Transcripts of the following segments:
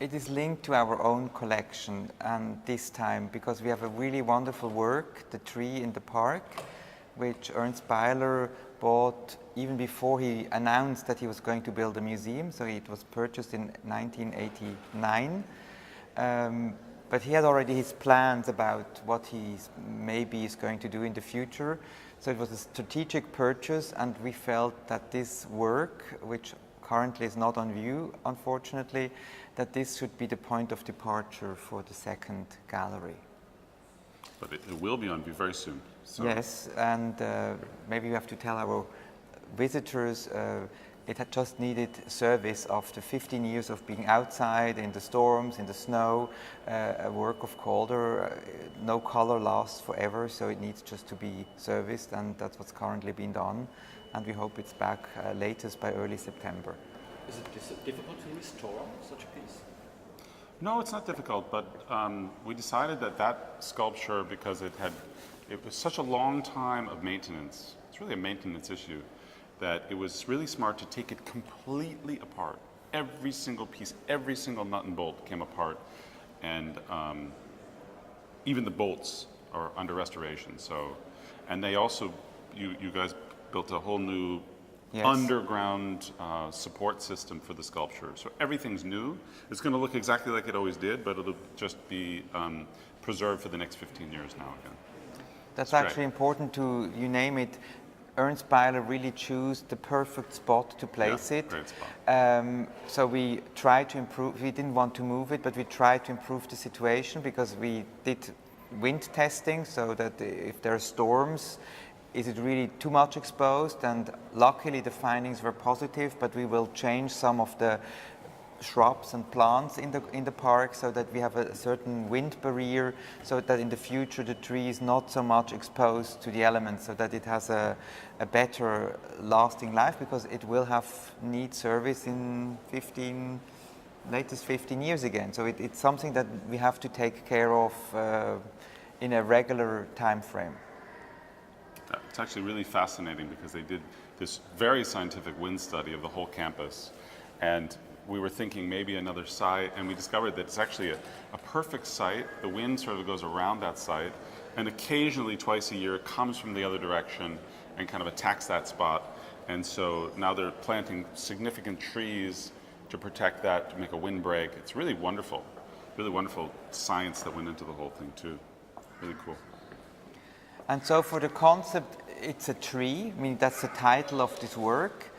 It is linked to our own collection, and this time because we have a really wonderful work, The Tree in the Park, which Ernst Beyeler bought even before he announced that he was going to build a museum. So it was purchased in 1989. But he had already his plans about what he maybe is going to do in the future. So it was a strategic purchase, and we felt that this work, which currently is not on view, unfortunately, that this should be the point of departure for the second gallery. But it will be on view very soon. So. Yes, and maybe we have to tell our visitors it had just needed service after 15 years of being outside in the storms, in the snow. A work of Calder, no color lasts forever, so it needs just to be serviced, and that's what's currently being done. And we hope it's back latest by early September. Is it difficult to restore such a piece? No, it's not difficult, but we decided that sculpture, because it was such a long time of maintenance, it's really a maintenance issue, that it was really smart to take it completely apart. Every single piece, every single nut and bolt came apart, and even the bolts are under restoration. So, and they also, you guys built a whole new underground support system for the sculpture. So everything's new. It's going to look exactly like it always did, but it'll just be preserved for the next 15 years now again. That's actually important to, you name it, Ernst Beyeler really chose the perfect spot to place it. Great spot. So we tried to improve, we didn't want to move it, but we tried to improve the situation because we did wind testing so that if there are storms, is it really too much exposed? And luckily the findings were positive, but we will change some of the shrubs and plants in the park so that we have a certain wind barrier, so that in the future the tree is not so much exposed to the elements, so that it has a better lasting life, because it will need service in latest 15 years again. So it's something that we have to take care of in a regular time frame. It's actually really fascinating because they did this very scientific wind study of the whole campus, and we were thinking maybe another site, and we discovered that it's actually a perfect site. The wind sort of goes around that site, and occasionally twice a year it comes from the other direction and kind of attacks that spot. And so now they're planting significant trees to protect that, to make a windbreak. It's really wonderful science that went into the whole thing too. Really cool. And so for the concept, it's a tree. I mean, that's the title of this work.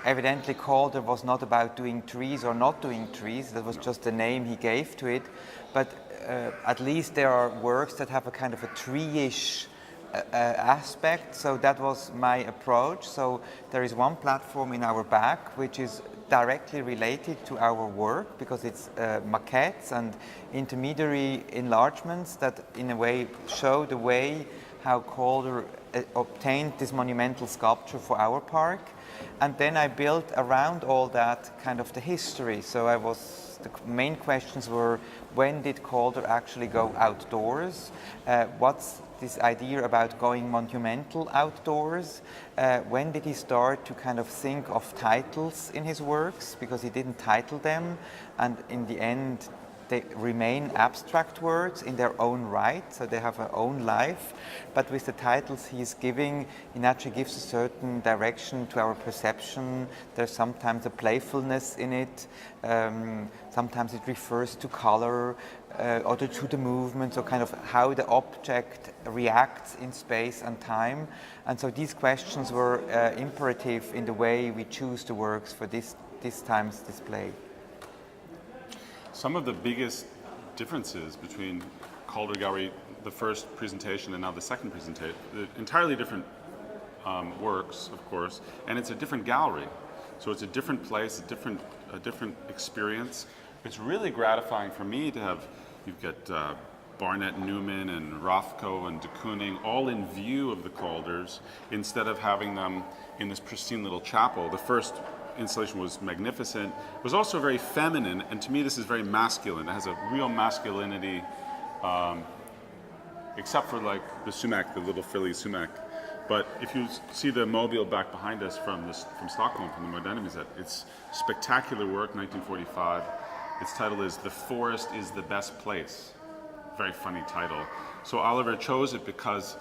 Evidently Calder was not about doing trees or not doing trees, that was just the name he gave to it, but at least there are works that have a kind of a tree-ish aspect, so that was my approach. So there is one platform in our back which is directly related to our work because it's maquettes and intermediary enlargements that in a way show the way how Calder obtained this monumental sculpture for our park. And then I built around all that kind of the history. So the main questions were, when did Calder actually go outdoors? What's this idea about going monumental outdoors? When did he start to kind of think of titles in his works? Because he didn't title them, and in the end they remain abstract words in their own right, so they have their own life. But with the titles he's giving, he naturally gives a certain direction to our perception. There's sometimes a playfulness in it. Sometimes it refers to color or to the movement, so kind of how the object reacts in space and time. And so these questions were imperative in the way we choose the works for this time's display. Some of the biggest differences between Calder Gallery, the first presentation, and now the second presentation, entirely different works, of course, and it's a different gallery. So it's a different place, a different experience. It's really gratifying for me to have, you've got Barnett Newman and Rothko and de Kooning all in view of the Calders, instead of having them in this pristine little chapel. The first installation was magnificent. It was also very feminine, and to me this is very masculine. It has a real masculinity, except for like the sumac, the little frilly sumac. But if you see the mobile back behind us from Stockholm, from the Moderna Museum, it's spectacular work, 1945. Its title is "The Forest is the Best Place." Very funny title. So Oliver chose it because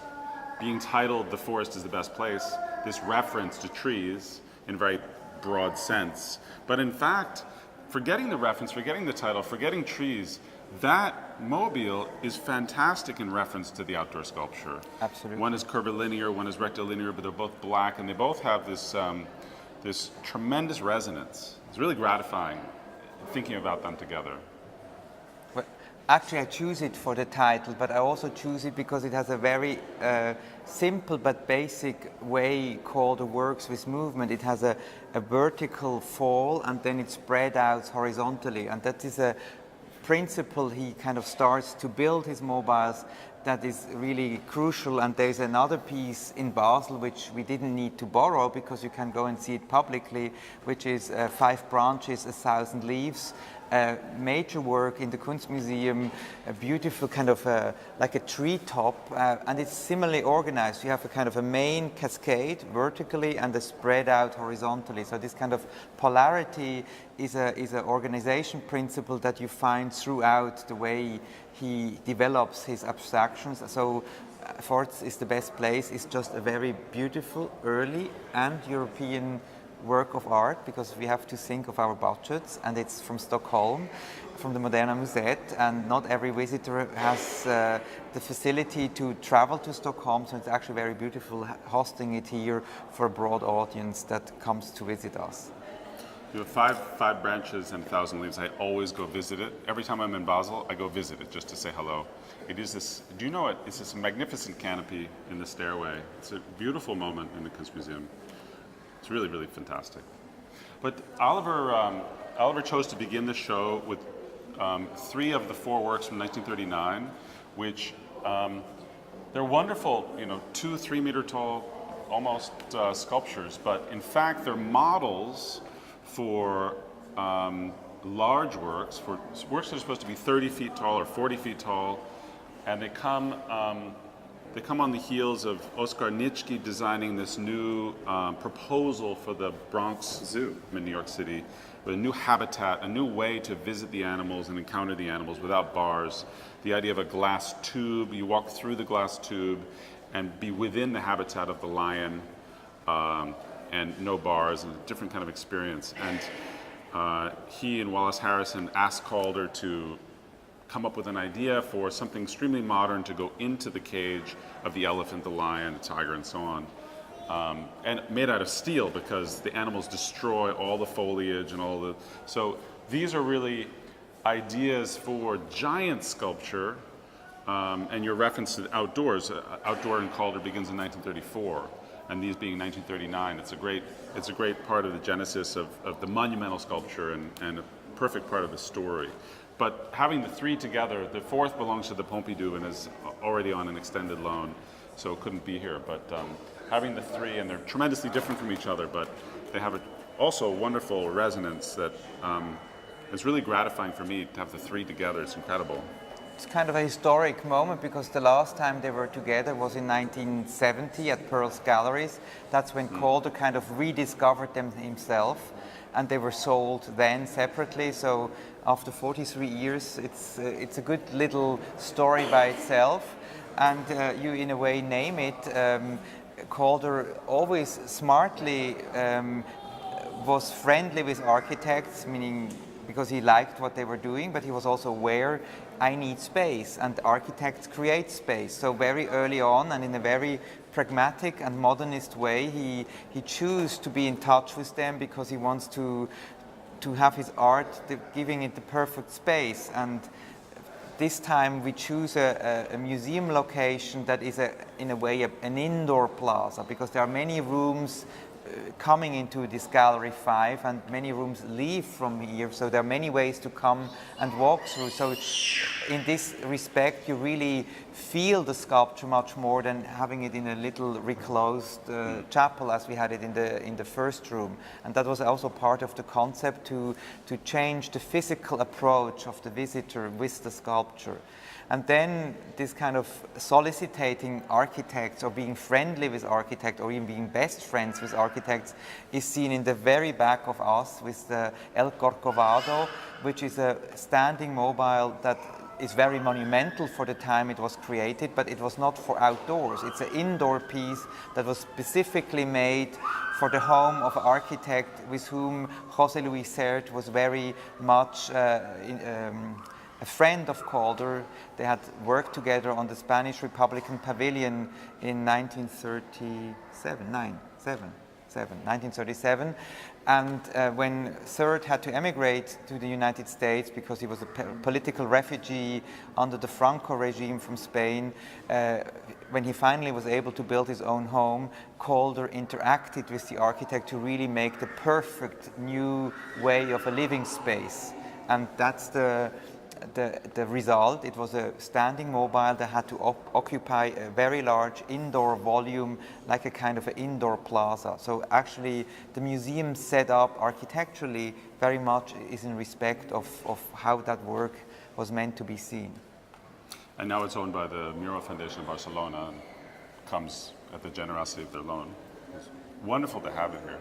being titled "The Forest is the Best Place," this reference to trees in a very broad sense. But in fact, forgetting the reference, forgetting the title, forgetting trees, that mobile is fantastic in reference to the outdoor sculpture. Absolutely. One is curvilinear, one is rectilinear, but they're both black, and they both have this this tremendous resonance. It's really gratifying thinking about them together. Well, actually, I choose it for the title, but I also choose it because it has a very simple but basic way Calder works with movement. It has a vertical fall, and then it spread out horizontally, and that is a principle he kind of starts to build his mobiles that is really crucial. And there's another piece in Basel which we didn't need to borrow because you can go and see it publicly, which is 5 branches, 1,000 leaves, major work in the Kunstmuseum, a beautiful kind of like a tree top, and it's similarly organized. You have a kind of a main cascade vertically and a spread out horizontally. So this kind of polarity is an organization principle that you find throughout the way he develops his abstractions. So Forest is the Best Place is just a very beautiful, early and European work of art, because we have to think of our budgets, and it's from Stockholm, from the Moderna Museet, and not every visitor has the facility to travel to Stockholm, so it's actually very beautiful hosting it here for a broad audience that comes to visit us. You have five branches and 1,000 leaves. I always go visit it. Every time I'm in Basel, I go visit it just to say hello. It is this, do you know it? It's this magnificent canopy in the stairway. It's a beautiful moment in the Kunstmuseum. It's really, really fantastic. But Oliver chose to begin the show with 3 of the 4 works from 1939, which they're wonderful, 2-3 meter tall, almost sculptures. But in fact, they're models for large works, for works that are supposed to be 30 feet tall or 40 feet tall, and they come on the heels of Oskar Nitschke designing this new proposal for the Bronx Zoo in New York City, with a new habitat, a new way to visit the animals and encounter the animals without bars. The idea of a glass tube, you walk through the glass tube and be within the habitat of the lion, and no bars, and a different kind of experience. And he and Wallace Harrison asked Calder to come up with an idea for something extremely modern to go into the cage of the elephant, the lion, the tiger, and so on. And made out of steel, because the animals destroy all the foliage and all the... So these are really ideas for giant sculpture, and your reference to the outdoors. Outdoor in Calder begins in 1934, and these being 1939. It's a great part of the genesis of the monumental sculpture, and a perfect part of the story. But having the 3 together, the 4th belongs to the Pompidou and is already on an extended loan, so couldn't be here. But having the 3, and they're tremendously different from each other, but they have also a wonderful resonance that is really gratifying for me to have the 3 together. It's incredible. It's kind of a historic moment, because the last time they were together was in 1970 at Pearl's Galleries. That's when Calder kind of rediscovered them himself, and they were sold then separately. So after 43 years, it's a good little story by itself, and you in a way name it. Calder always smartly was friendly with architects, meaning because he liked what they were doing, but he was also aware, I need space, and architects create space. So very early on, and in a very pragmatic and modernist way, he chose to be in touch with them, because he wants to have his art giving it the perfect space. And this time we choose a museum location that is in a way an indoor plaza, because there are many rooms coming into this Gallery 5, and many rooms leave from here, so there are many ways to come and walk through. So in this respect, you really feel the sculpture much more than having it in a little reclosed chapel as we had it in the first room. And that was also part of the concept, to change the physical approach of the visitor with the sculpture. And then this kind of soliciting architects, or being friendly with architects, or even being best friends with architects, is seen in the very back of us with the El Corcovado, which is a standing mobile that is very monumental for the time it was created, but it was not for outdoors. It's an indoor piece that was specifically made for the home of an architect with whom José Luis Sert was very much a friend of Calder. They had worked together on the Spanish Republican Pavilion in 1937. And when Sert had to emigrate to the United States because he was a political refugee under the Franco regime from Spain, when he finally was able to build his own home, Calder interacted with the architect to really make the perfect new way of a living space. And that's the result. It was a standing mobile that had to occupy a very large indoor volume, like a kind of an indoor plaza. So actually the museum set up architecturally very much is in respect of how that work was meant to be seen. And now it's owned by the Mural Foundation of Barcelona and comes at the generosity of their loan. It's wonderful to have it here.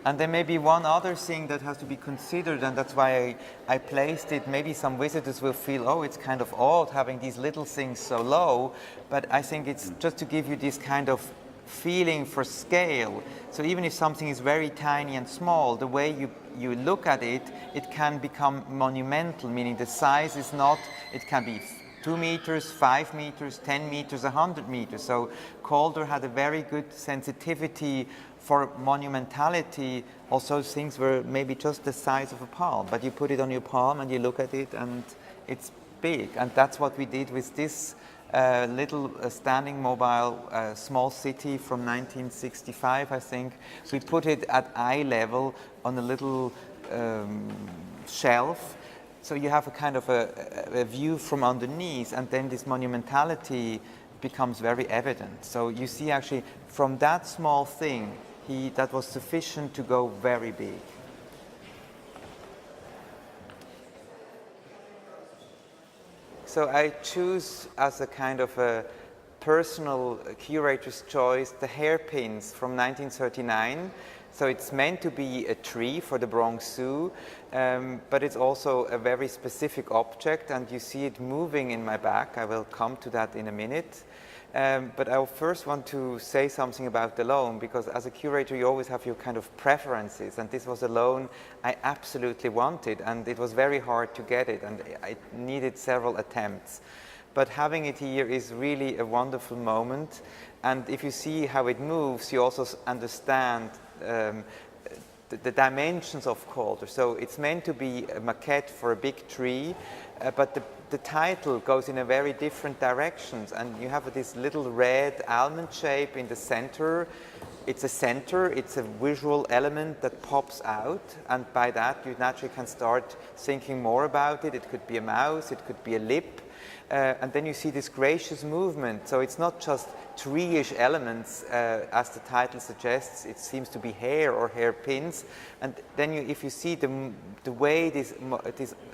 And there may be one other thing that has to be considered, and that's why I placed it. Maybe some visitors will feel, oh, it's kind of odd having these little things so low, but I think it's just to give you this kind of feeling for scale. So even if something is very tiny and small, the way you look at it, it can become monumental, meaning the size is not, it can be 2 meters, 5 meters, 10 meters, 100 meters. So Calder had a very good sensitivity for monumentality. Also things were maybe just the size of a palm, but you put it on your palm and you look at it and it's big. And that's what we did with this little standing mobile small city from 1965, I think. So we put it at eye level on a little shelf. So you have a kind of a view from underneath, and then this monumentality becomes very evident. So you see actually from that small thing, that was sufficient to go very big. So I choose as a kind of a personal curator's choice the hairpins from 1939. So it's meant to be a tree for the Bronx Zoo, but it's also a very specific object, and you see it moving in my back. I will come to that in a minute. But I first want to say something about the loan, because as a curator you always have your kind of preferences, and this was a loan I absolutely wanted, and it was very hard to get it, and it needed several attempts. But having it here is really a wonderful moment, and if you see how it moves, you also understand the dimensions of Calder. So it's meant to be a maquette for a big tree, but the title goes in a very different directions, and you have this little red almond shape in the center. It's a center, it's a visual element that pops out, and by that you naturally can start thinking more about it. It could be a mouse, it could be a lip, and then you see this gracious movement. So it's not just tree-ish elements, as the title suggests. It seems to be hair or hairpins, and then if you see the way this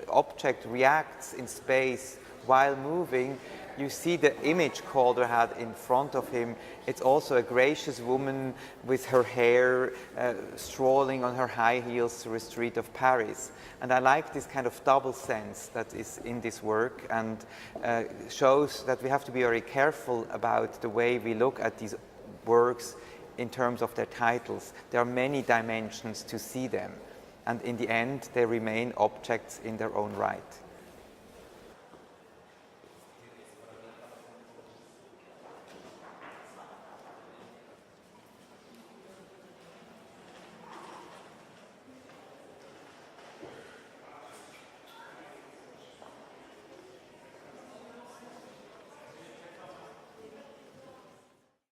object reacts in space while moving, you see the image Calder had in front of him. It's also a gracious woman with her hair strolling on her high heels through a street of Paris. And I like this kind of double sense that is in this work, and shows that we have to be very careful about the way we look at these works in terms of their titles. There are many dimensions to see them, and in the end they remain objects in their own right.